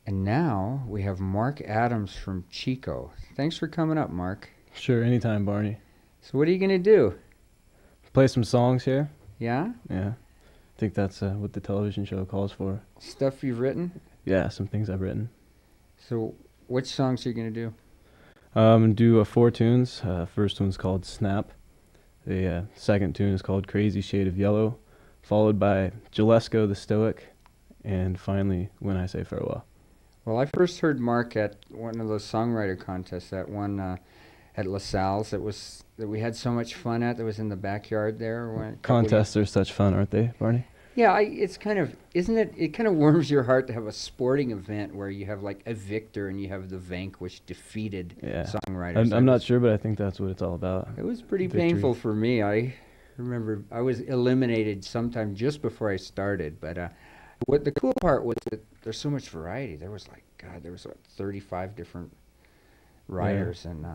And now we have Mark Adams from Chico. Thanks for coming up, Mark. Sure, anytime, Barney. So what are you going to do? Play some songs here. Yeah? Yeah. I think that's what the television show calls for. Stuff you've written? Yeah, some things I've written. So which songs are you going to do? Do 4 tunes. First one's called Snap. The second tune is called Crazy Shade of Yellow, followed by Gillesco the Stoic, and finally When I Say Farewell. Well, I first heard Mark at one of those songwriter contests, that one at LaSalle's that we had so much fun at, that was in the backyard there. Contests are such fun, aren't they, Barney? Yeah, it's kind of, isn't it? It kind of warms your heart to have a sporting event where you have like a victor and you have the vanquished, defeated songwriters. I'm not sure, but I think that's what it's all about. It was pretty Victory. painful for me. I remember I was eliminated sometime just before I started. But what the cool part was that there's so much variety. There was like, God, there was what, 35 different writers, and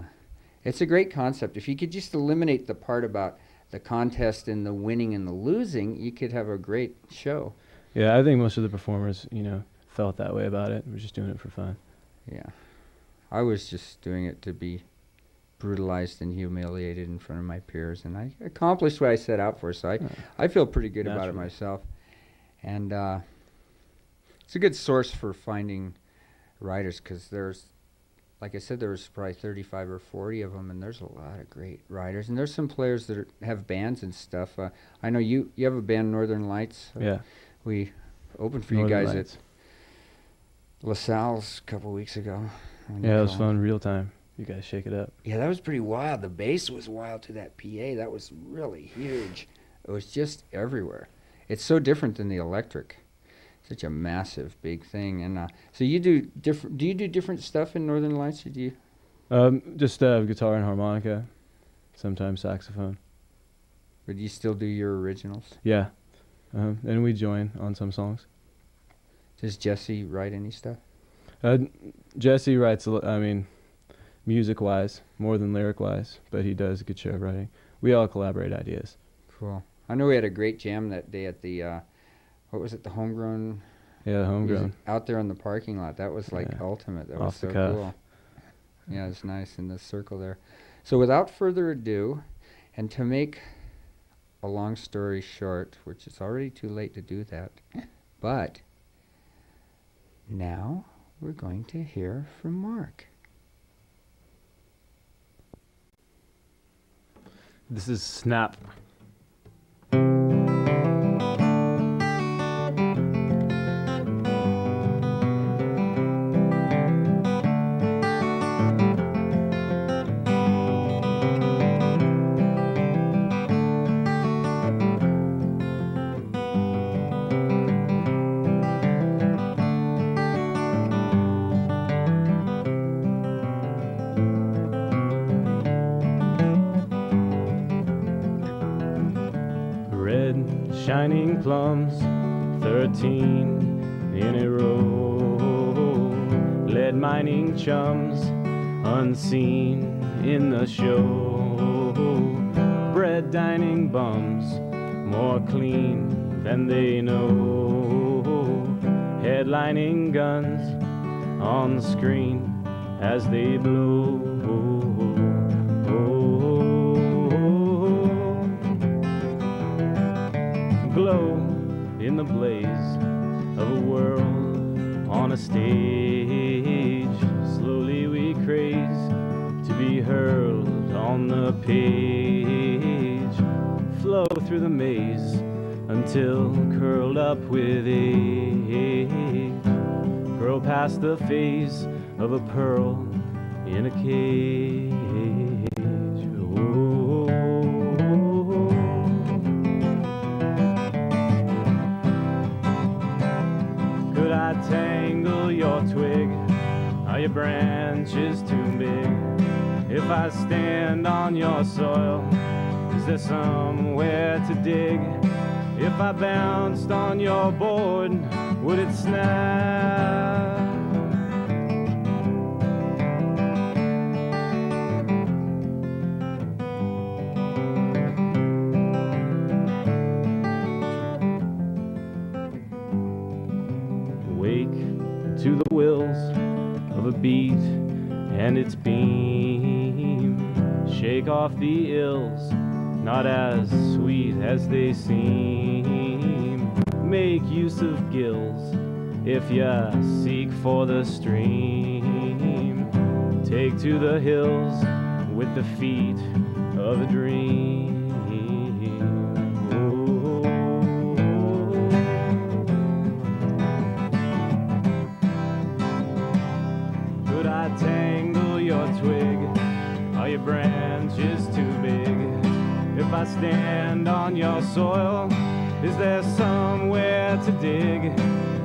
it's a great concept. If you could just eliminate the part about the contest and the winning and the losing, you could have a great show. Yeah, I think most of the performers, felt that way about it. We're just doing it for fun. Yeah. I was just doing it to be brutalized and humiliated in front of my peers, and I accomplished what I set out for, so I feel pretty good about it myself. And it's a good source for finding writers, because there's, like I said, there was probably 35 or 40 of them, and there's a lot of great writers. And there's some players that have bands and stuff. I know you have a band, Northern Lights. Yeah. We opened for Northern you guys Lights. at LaSalle's a couple weeks ago. Yeah, it was fun, real time. You guys shake it up. Yeah, that was pretty wild. The bass was wild to that PA. That was really huge. It was just everywhere. It's so different than the electric. Such a massive, big thing. And so you do different. Do you do different stuff in Northern Lights? Or do you? Just guitar and harmonica, sometimes saxophone. But do you still do your originals? Yeah, and we join on some songs. Does Jesse write any stuff? Jesse writes, music-wise, more than lyric-wise, but he does a good job writing. We all collaborate ideas. Cool. I know we had a great jam that day at the, what was it, the Homegrown? Yeah, the Homegrown. Out there in the parking lot. That was like ultimate. That was so cool. Yeah, it's nice in the circle there. So without further ado, and to make a long story short, which is already too late to do that, but now we're going to hear from Mark. This is Snap. Shining plums, 13 in a row. Lead mining chums, unseen in the show. Bread dining bums, more clean than they know. Headlining guns on the screen as they blow. Glow in the blaze of a world on a stage. Slowly we craze to be hurled on the page. Flow through the maze until curled up with age. Grow past the phase of a pearl in a cage. Tangle your twig, are your branches too big? If I stand on your soil, is there somewhere to dig? If I bounced on your board, would it snap? to the wills of a beat and its beam. Shake off the ills, not as sweet as they seem. Make use of gills if ya seek for the stream. Take to the hills with the feet of a dream. Could I tangle your twig? Are your branches too big? If I stand on your soil, is there somewhere to dig?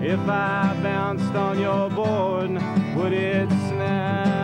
If I bounced on your board, would it snap?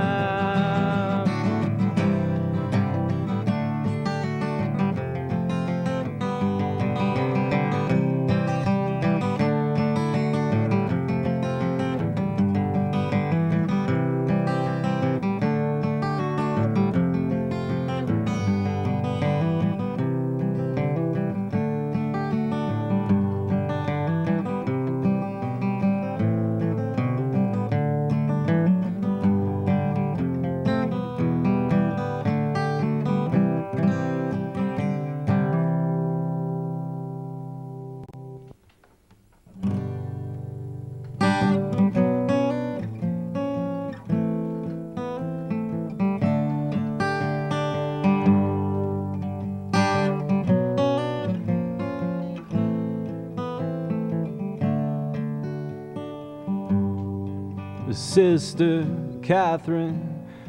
Sister Catherine,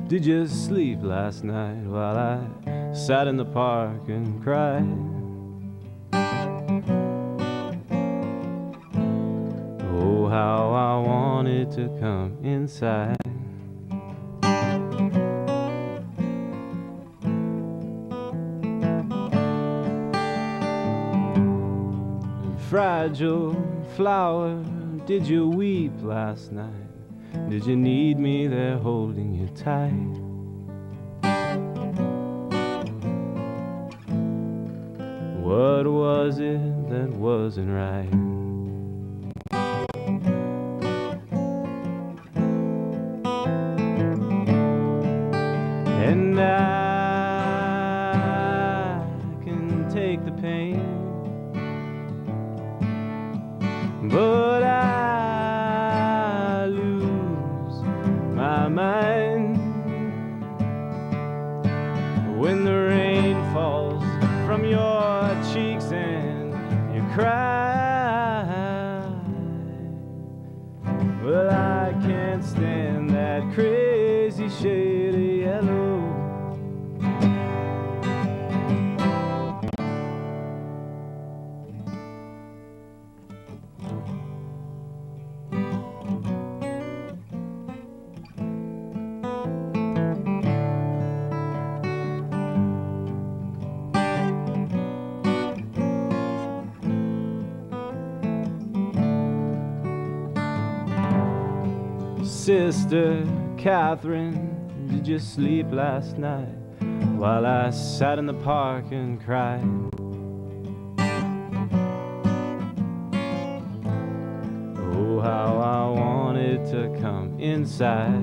did you sleep last night while I sat in the park and cried? Oh, how I wanted to come inside. Fragile flower, did you weep last night? Did you need me there holding you tight? What was it that wasn't right? And I can take the pain, but I lose my mind when the rain falls from your cheeks and you cry. Well, I can't stand that crazy shade of yellow. Sister Catherine, did you sleep last night while I sat in the park and cried? Oh, how I wanted to come inside.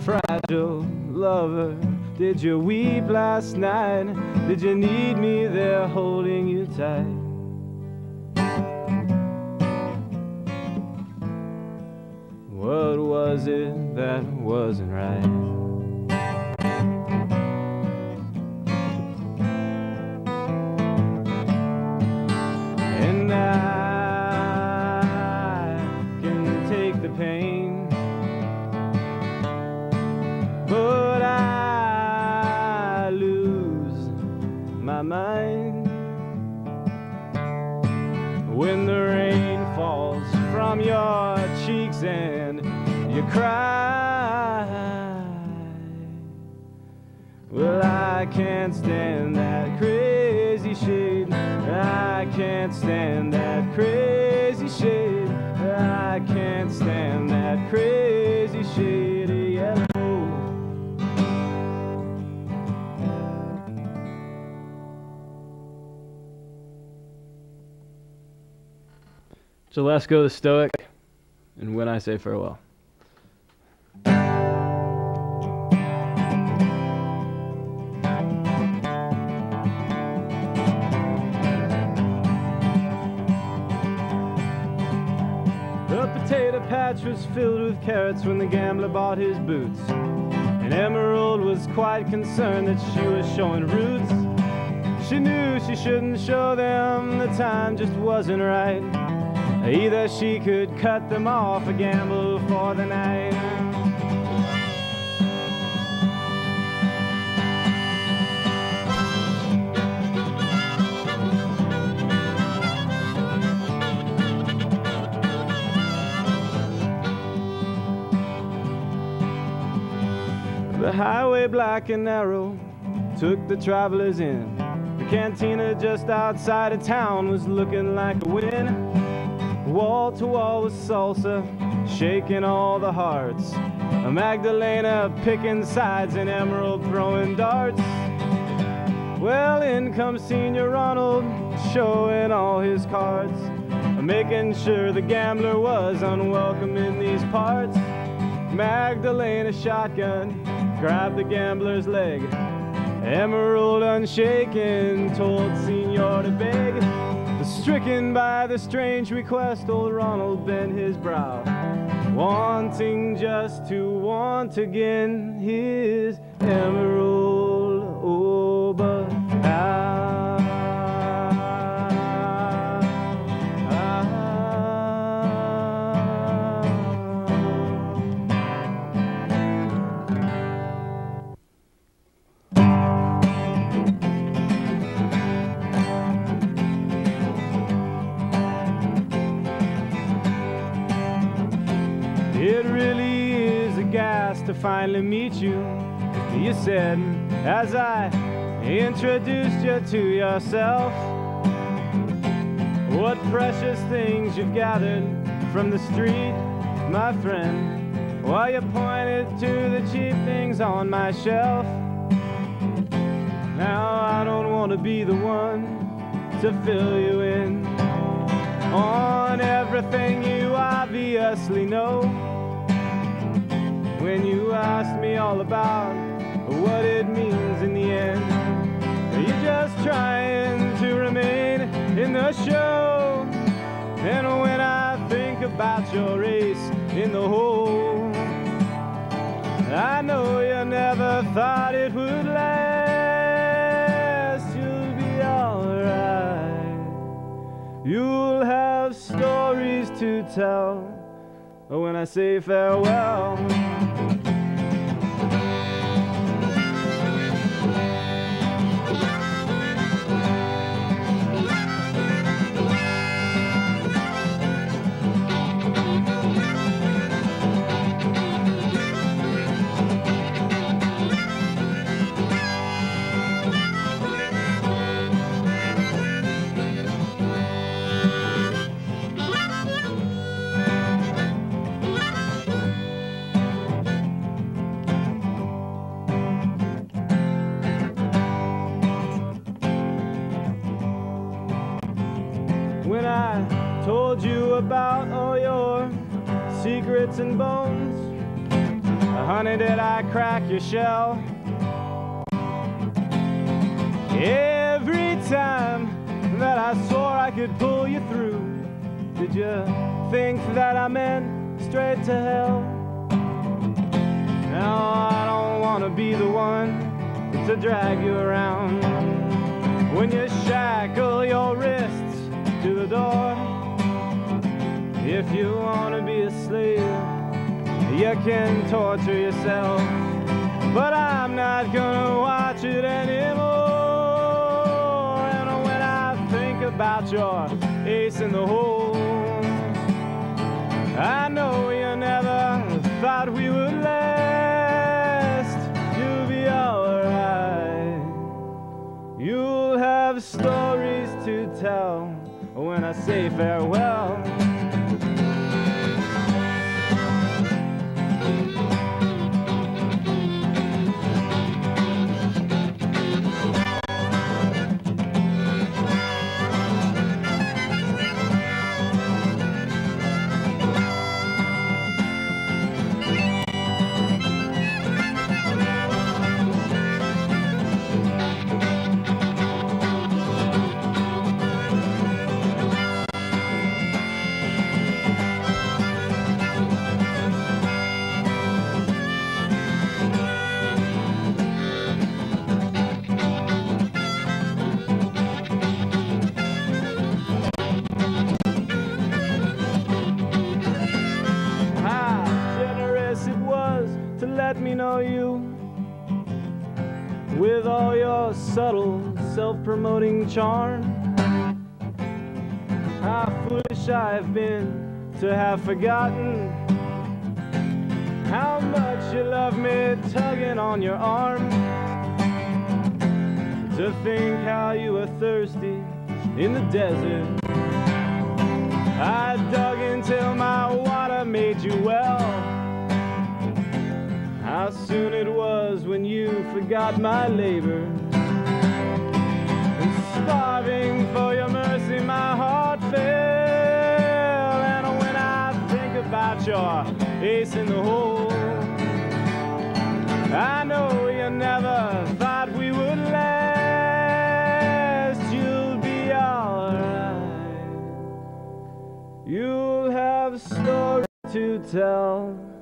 Fragile lover, did you weep last night? Did you need me there holding you tight? What was it that wasn't right? And I can take the pain, but I lose my mind when the rain falls from your cheeks and you cry. Well, I can't stand that crazy shade. I can't stand that crazy shade. I can't stand that crazy shade of yellow. So let's go the Stoic, and When I Say Farewell. The potato patch was filled with carrots when the gambler bought his boots, and Emerald was quite concerned that she was showing roots. She knew she shouldn't show them, the time just wasn't right. Either she could cut them off or gamble for the night. The highway, black and narrow, took the travelers in. The cantina just outside of town was looking like a win. Wall to wall was salsa, shaking all the hearts. A Magdalena picking sides and Emerald throwing darts. Well, in comes Senior Ronald, showing all his cards, making sure the gambler was unwelcome in these parts. Magdalena shotgun grabbed the gambler's leg. Emerald, unshaken, told Senior to beg. Stricken by the strange request, old Ronald bent his brow, wanting just to want again his Emerald. Oh, but it really is a gas to finally meet you, you said, as I introduced you to yourself. What precious things you've gathered from the street, my friend, while you pointed to the cheap things on my shelf. Now I don't want to be the one to fill you in on everything you obviously know. When you asked me all about what it means in the end, you're just trying to remain in the show. And when I think about your race in the hole, I know you never thought it would last. You'll be alright. You'll have stories to tell when I say farewell. When I told you about all your secrets and bones, honey, did I crack your shell? Every time that I swore I could pull you through, did you think that I meant straight to hell? Now I don't want to be the one to drag you around when you shackle your wrists to the door. If you want to be a slave, you can torture yourself, but I'm not gonna watch it anymore. And when I think about your ace in the hole, I know you never thought we would last. You'll be alright. You'll have stories to tell when I say farewell. a subtle, self-promoting charm. How foolish I've been to have forgotten how much you love me, tugging on your arm. To think how you were thirsty in the desert. I dug until my water made you well. How soon it was when you forgot my labor. And starving for your mercy, my heart fell. And when I think about your ace in the hole, I know you never thought we would last. You'll be alright. You'll have a story to tell.